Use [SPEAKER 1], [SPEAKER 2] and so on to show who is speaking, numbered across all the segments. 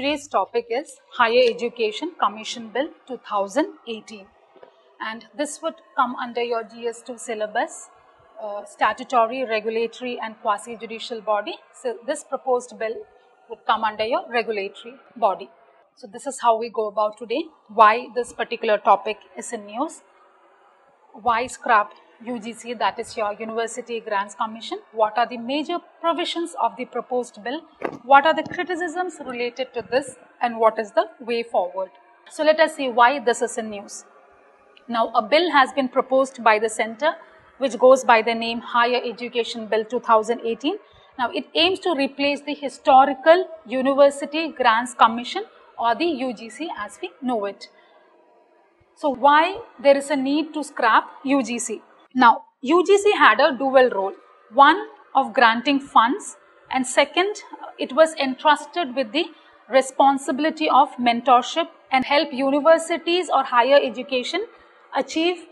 [SPEAKER 1] Today's topic is Higher Education Commission Bill 2018, and this would come under your GS2 syllabus, statutory, regulatory and quasi-judicial body. So this proposed bill would come under your regulatory body. So this is how we go about today, why this particular topic is in news, why scrap UGC, that is your University Grants Commission, what are the major provisions of the proposed bill, what are the criticisms related to this, and what is the way forward. So let us see why this is in news. Now a bill has been proposed by the centre which goes by the name Higher Education Bill 2018. Now it aims to replace the historical University Grants Commission or the UGC as we know it. So why there is a need to scrap UGC? Now, UGC had a dual role, one of granting funds and second, it was entrusted with the responsibility of mentorship and help universities or higher education achieve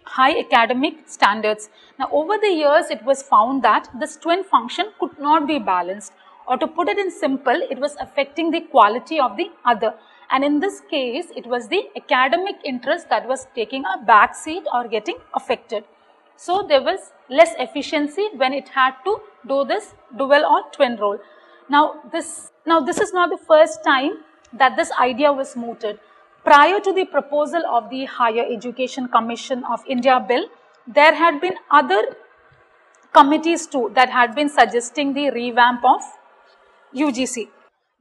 [SPEAKER 1] high academic standards. Now, over the years, it was found that this twin function could not be balanced, or to put it in simple, it was affecting the quality of the other. And in this case, it was the academic interest that was taking a back seat or getting affected. So there was less efficiency when it had to do this dual or twin role. Now this is not the first time that this idea was mooted. Prior to the proposal of the Higher Education Commission of India bill, there had been other committees too that had been suggesting the revamp of UGC.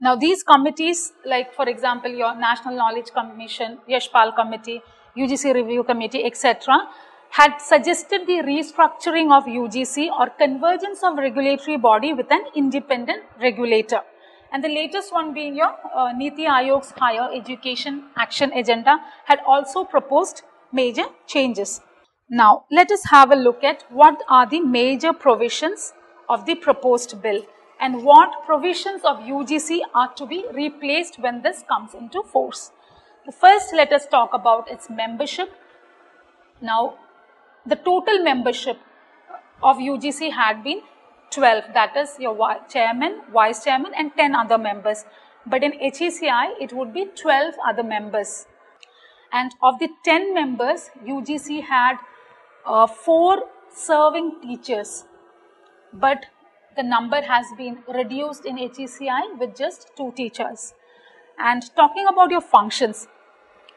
[SPEAKER 1] Now these committees, like for example your National Knowledge Commission, Yashpal Committee, UGC Review Committee, etc., had suggested the restructuring of UGC or convergence of regulatory body with an independent regulator. And the latest one being your Niti Aayog's Higher Education Action Agenda had also proposed major changes. Now let us have a look at what are the major provisions of the proposed bill and what provisions of UGC are to be replaced when this comes into force. First, let us talk about its membership. Now, the total membership of UGC had been 12, that is your chairman, vice chairman and 10 other members. But in HECI, it would be 12 other members. And of the 10 members, UGC had 4 serving teachers. But the number has been reduced in HECI with just 2 teachers. And talking about your functions,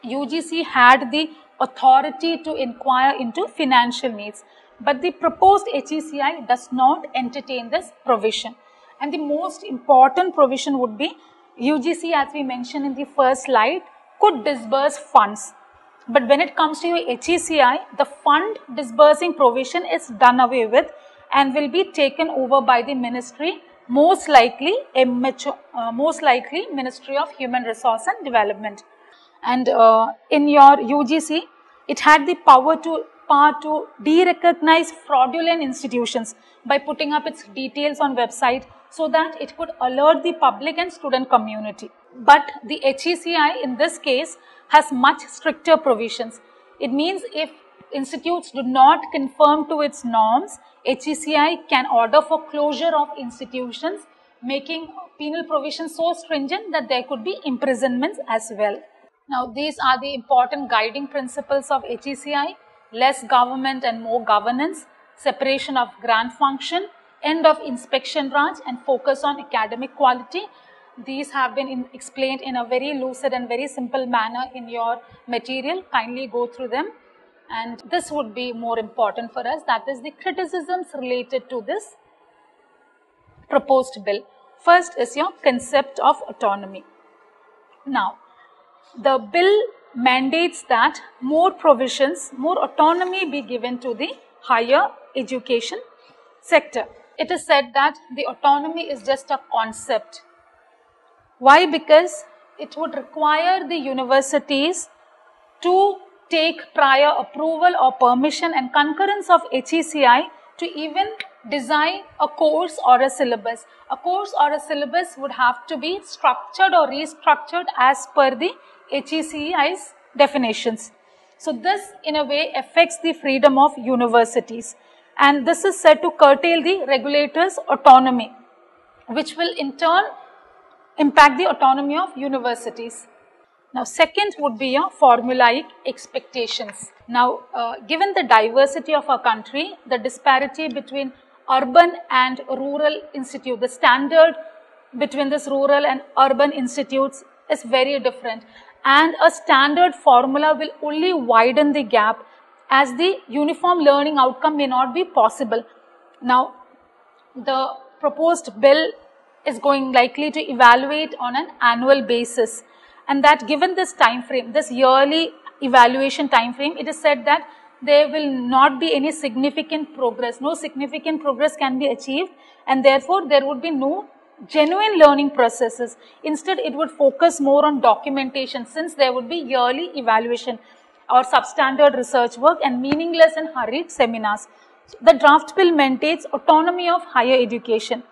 [SPEAKER 1] UGC had the authority to inquire into financial needs, but the proposed HECI does not entertain this provision. And the most important provision would be UGC, as we mentioned in the first slide, could disburse funds. But when it comes to your HECI, the fund disbursing provision is done away with and will be taken over by the ministry, most likely Ministry of Human Resource and Development. And in your UGC, it had the power to de-recognize fraudulent institutions by putting up its details on website so that it could alert the public and student community. But the HECI in this case has much stricter provisions. It means if institutes do not conform to its norms, HECI can order for closure of institutions, making penal provisions so stringent that there could be imprisonments as well. Now these are the important guiding principles of HECI: less government and more governance, separation of grant function, end of inspection branch and focus on academic quality. These have been explained in a very lucid and very simple manner in your material. Kindly go through them. And this would be more important for us, that is the criticisms related to this proposed bill. First is your concept of autonomy. Now, the bill mandates that more provisions, more autonomy be given to the higher education sector. It is said that the autonomy is just a concept. Why? Because it would require the universities to take prior approval or permission and concurrence of HECI to even design a course or a syllabus. A course or a syllabus would have to be structured or restructured as per the HECI's definitions. So this in a way affects the freedom of universities, and this is said to curtail the regulator's autonomy, which will in turn impact the autonomy of universities. Now, second would be your formulaic expectations. Now, given the diversity of our country, the disparity between urban and rural institute, the standard between this rural and urban institutes is very different, and a standard formula will only widen the gap as the uniform learning outcome may not be possible. Now, the proposed bill is going likely to evaluate on an annual basis, and that given this time frame, this yearly evaluation time frame, it is said that there will not be any significant progress. No significant progress can be achieved, and therefore there would be no genuine learning processes. Instead, it would focus more on documentation, since there would be yearly evaluation or substandard research work and meaningless and hurried seminars. The draft bill maintains autonomy of higher education.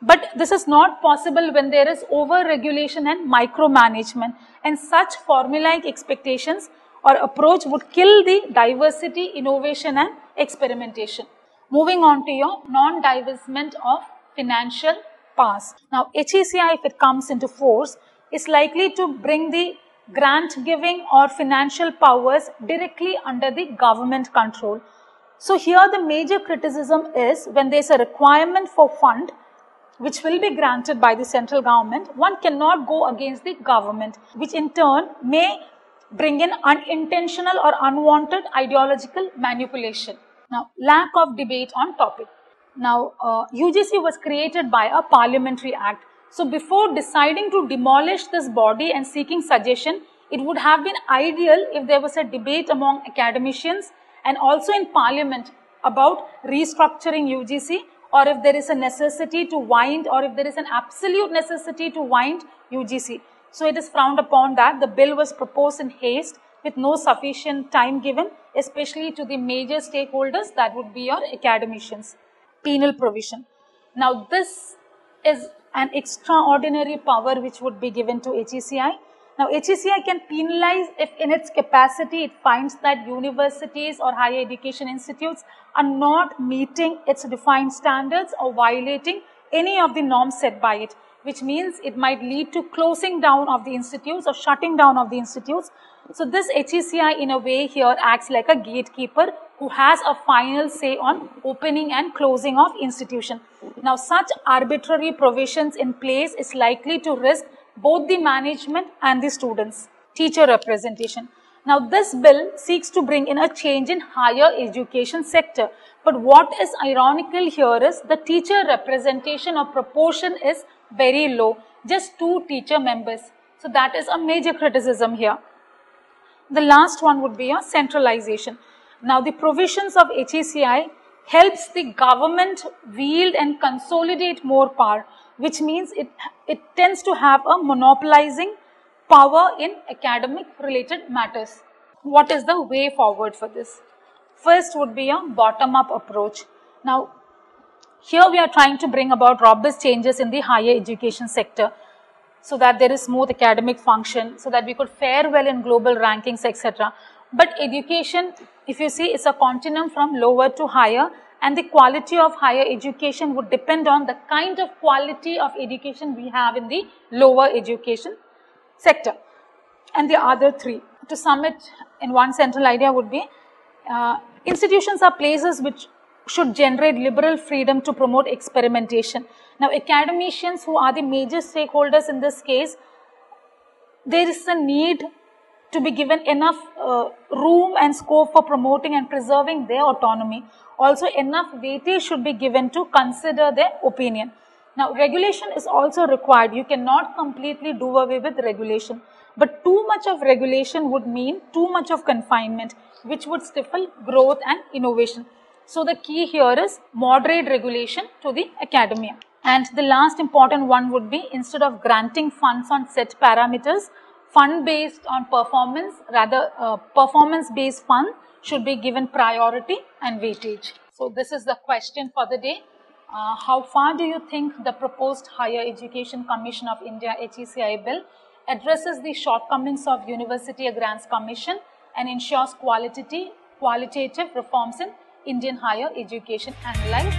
[SPEAKER 1] But this is not possible when there is over-regulation and micromanagement, and such formulaic expectations or approach would kill the diversity, innovation and experimentation. Moving on to your non-divestment of financial powers. Now, HECI, if it comes into force, is likely to bring the grant giving or financial powers directly under the government control. So, here the major criticism is when there is a requirement for fund which will be granted by the central government, one cannot go against the government, which in turn may bring in unintentional or unwanted ideological manipulation. Now, lack of debate on topic. Now, UGC was created by a parliamentary act. So, before deciding to demolish this body and seeking suggestion, it would have been ideal if there was a debate among academicians and also in parliament about restructuring UGC, or if there is a necessity to wind, or if there is an absolute necessity to wind UGC. So, it is frowned upon that the bill was proposed in haste with no sufficient time given, especially to the major stakeholders, that would be your academicians. Penal provision. Now, this is an extraordinary power which would be given to HECI. Now, HECI can penalize if in its capacity it finds that universities or higher education institutes are not meeting its defined standards or violating any of the norms set by it, which means it might lead to closing down of the institutes or shutting down of the institutes. So, this HECI in a way here acts like a gatekeeper who has a final say on opening and closing of institution. Now, such arbitrary provisions in place is likely to risk both the management and the students. Teacher representation. Now, this bill seeks to bring in a change in higher education sector. But what is ironical here is the teacher representation or proportion is very low, just 2 teacher members. So, that is a major criticism here. The last one would be a centralization. Now, the provisions of HECI helps the government wield and consolidate more power, which means it tends to have a monopolizing power in academic related matters. What is the way forward for this? First would be a bottom-up approach. Now, here we are trying to bring about robust changes in the higher education sector so that there is smooth academic function, so that we could fare well in global rankings, etc. But education, if you see, is a continuum from lower to higher, and the quality of higher education would depend on the kind of quality of education we have in the lower education sector. And the other 3, to sum it in one central idea, would be institutions are places which should generate liberal freedom to promote experimentation. Now, academicians, who are the major stakeholders in this case, there is a need to be given enough room and scope for promoting and preserving their autonomy. Also, enough weightage should be given to consider their opinion. Now, regulation is also required. You cannot completely do away with regulation. But too much of regulation would mean too much of confinement, which would stifle growth and innovation. So, the key here is moderate regulation to the academia. And the last important one would be, instead of granting funds on set parameters, fund based on performance, rather performance based fund should be given priority and weightage. So, this is the question for the day. How far do you think the proposed Higher Education Commission of India HECI bill addresses the shortcomings of University Grants Commission and ensures qualitative reforms in Indian higher education? Analyze